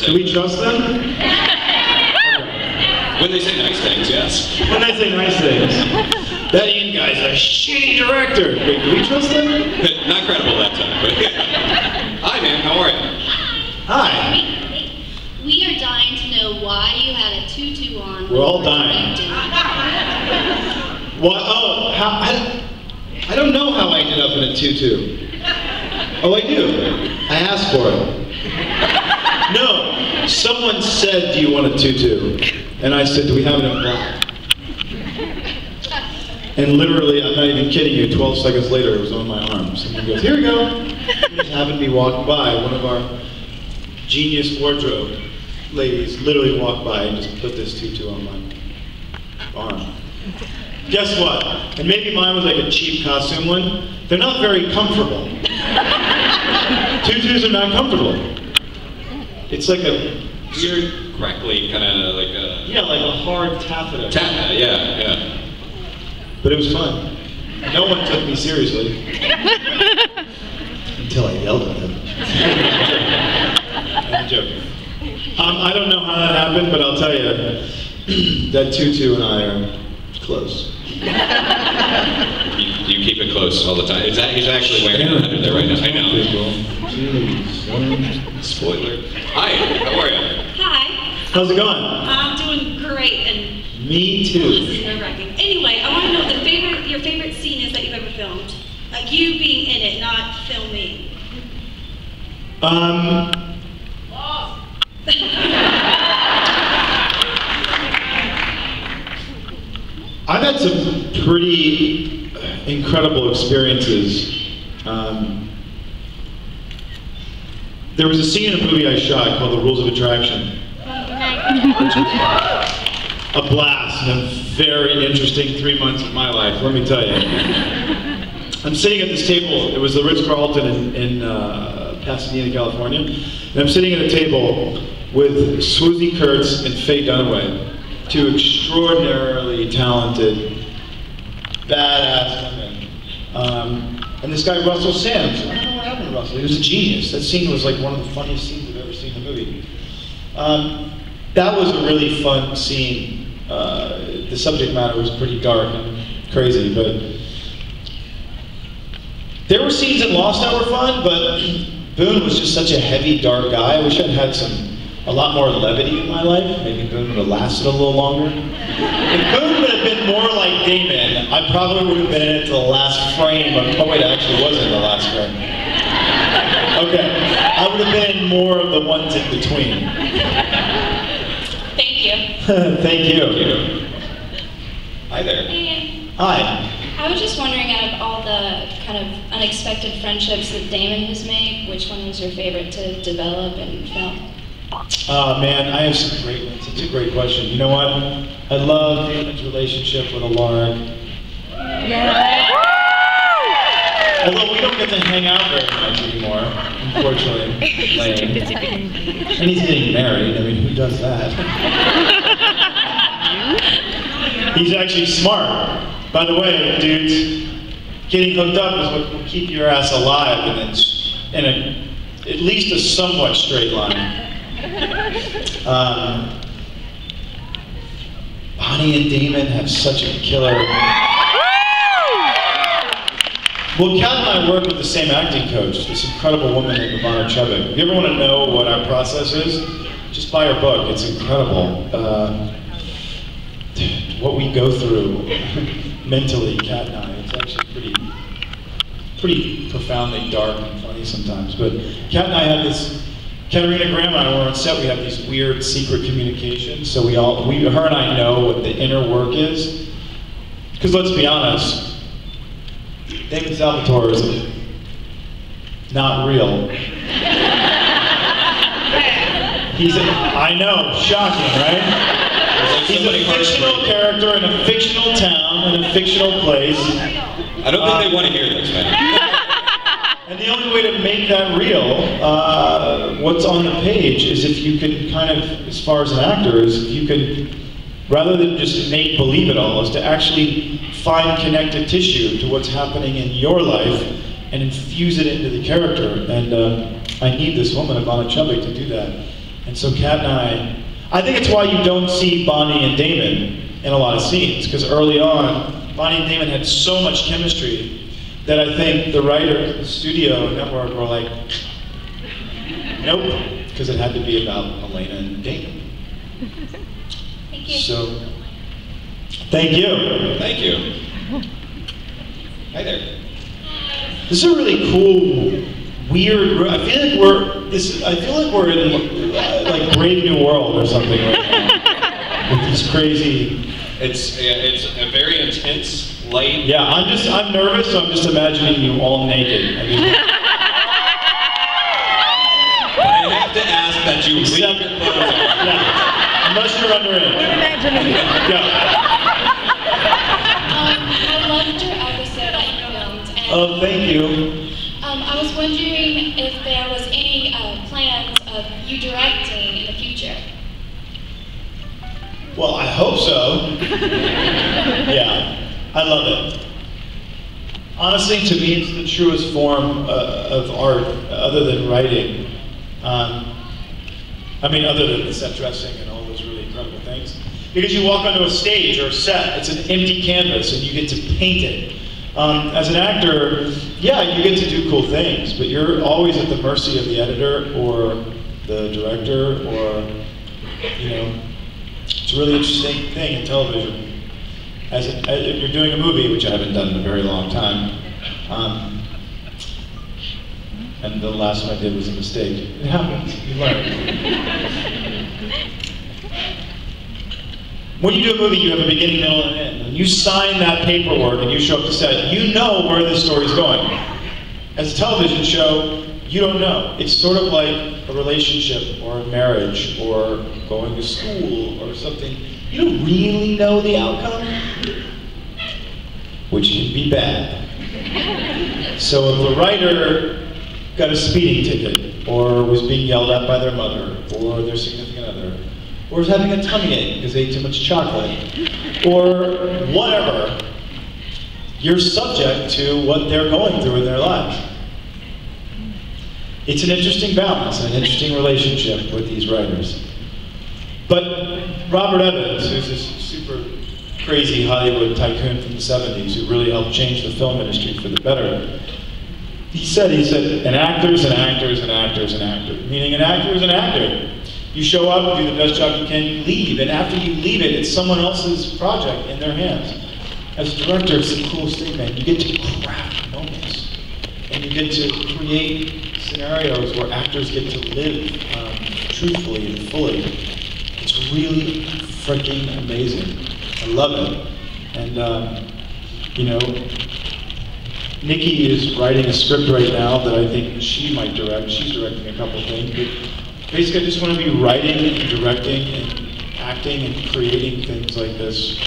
Do we trust them? When they say nice things, yes. When they say nice things. That Ian guy's a shitty director. Wait, do we trust them? Not credible that time, but Hi, man. How are you? Hi. We are dying to know why you had a tutu on. We're all dying. What? Oh, I don't know how I ended up in a tutu. Oh, I do. I asked for it. No, someone said, do you want a tutu? And I said, do we have it in black? And literally, I'm not even kidding you, 12 seconds later, it was on my arm. Someone goes, here we go. Just happened to be walking by. One of our genius wardrobe ladies literally walked by and just put this tutu on my arm. Guess what? And maybe mine was like a cheap costume one. They're not very comfortable. Tutus are not comfortable. It's like a weird, crackly, kind of like a... Yeah, like a hard taffeta. Taffeta, yeah. But it was fun. No one took me seriously. Until I yelled at them. I'm joking. I don't know how that happened, but I'll tell you, that tutu and I are close. You keep it close all the time. He's actually wearing it under there right now. I know. Spoiler. Hi, how are you? Hi. How's it going? I'm doing great, and Me too. this is nerve-wracking. Anyway, I want to know what your favorite scene is that you've ever filmed. Like you being in it, not filming. I've had some pretty incredible experiences. There was a scene in a movie I shot called The Rules of Attraction. A blast and a very interesting 3 months of my life, let me tell you. I'm sitting at this table, it was the Ritz-Carlton in Pasadena, California, and I'm sitting at a table with Swoozie Kurtz and Faye Dunaway, two extraordinarily talented, badass women. And this guy, Russell Sams, I don't know what happened to Russell, he was a genius. That scene was like one of the funniest scenes I've ever seen in a movie. That was a really fun scene. The subject matter was pretty dark and crazy, but there were scenes in Lost that were fun, but Boone was just such a heavy, dark guy. I wish I'd had a lot more levity in my life. Maybe Boone would have lasted a little longer. If Boone would have been more like Damon, I probably would have been in it to the last frame. Oh wait, I actually wasn't in the last frame. Okay, I would have been in more of the ones in between. Thank you. Thank you. Hi there. Hey. Hi. I was just wondering, out of all the kind of unexpected friendships that Damon has made, which one was your favorite to develop and film? Man, I have some great ones. It's a great question. You know what? I love Damon's relationship with Alaric. Yeah. Although we don't get to hang out very much anymore, unfortunately. And he's getting married. I mean, who does that? He's actually smart. By the way, dudes, getting hooked up is what will keep your ass alive in at least a somewhat straight line. Bonnie and Damon have such a killer... Well, Kat and I work with the same acting coach, this incredible woman named Ivana Chubbuck. If you ever want to know what our process is, just buy her book. It's incredible. What we go through mentally, Kat and I, it's actually pretty profoundly dark and funny sometimes. But Kat and I have this, Katerina Graham and I, when we're on set, we have these weird secret communications. So her and I know what the inner work is. Because let's be honest, David Salvatore is not real. I know, shocking, right? He's a fictional character in a fictional town, in a fictional place. I don't think they want to hear this, man. And the only way to make that real, what's on the page, is if you can kind of, as far as an actor, is if you can, rather than just make believe it all, is to actually find connective tissue to what's happening in your life and infuse it into the character. And I need this woman, Ivana Chubbuck, to do that. And so Kat and I think it's why you don't see Bonnie and Damon in a lot of scenes, because early on, Bonnie and Damon had so much chemistry that I think the writer, the studio network were like, nope, because it had to be about Elena and Damon. Thank you. So, thank you. Thank you. Hi there. This is a really cool, weird room. I feel like we're in like Brave New World or something right now. With these crazy. It's a very intense light. Yeah, I'm nervous, so I'm just imagining you all naked. I have to ask that you leave your clothes on. Yeah, unless you're underage. Yeah. I loved your episode that you filmed. And, Oh, thank you. I was wondering if there was any plans of you directing in the future. Well, I hope so. Yeah, I love it. Honestly, to me, it's the truest form of art, other than writing. I mean, other than the set dressing and all those really incredible things. Because you walk onto a stage or a set, it's an empty canvas, and you get to paint it. As an actor, yeah, you get to do cool things, but you're always at the mercy of the editor or the director, or, you know, it's a really interesting thing in television. If you're doing a movie, which I haven't done in a very long time, and the last one I did was a mistake. It happens, you learn. When you do a movie, you have a beginning, middle, and end. When you sign that paperwork and you show up to set, you know where this story's going. As a television show, you don't know. It's sort of like a relationship or a marriage or going to school or something. You don't really know the outcome, which can be bad. So if a writer got a speeding ticket, or was being yelled at by their mother, or their significant other, or was having a tummy ache because they ate too much chocolate, or whatever, you're subject to what they're going through in their lives. It's an interesting balance, an interesting relationship with these writers. But Robert Evans, who's this super crazy Hollywood tycoon from the 70s who really helped change the film industry for the better, he said, an actor is an actor is an actor is an actor. Meaning an actor is an actor. You show up, do the best job you can, you leave. And after you leave it, it's someone else's project in their hands. As a director, it's the coolest thing, man. You get to craft moments. And you get to create scenarios where actors get to live truthfully and fully. It's really freaking amazing. I love it. And, you know, Nikki is writing a script right now that I think she might direct. She's directing a couple things. But basically, I just want to be writing and directing and acting and creating things like this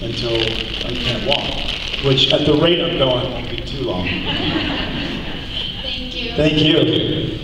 until I can't walk. Which, at the rate I'm going, won't be too long. Thank you. Thank you.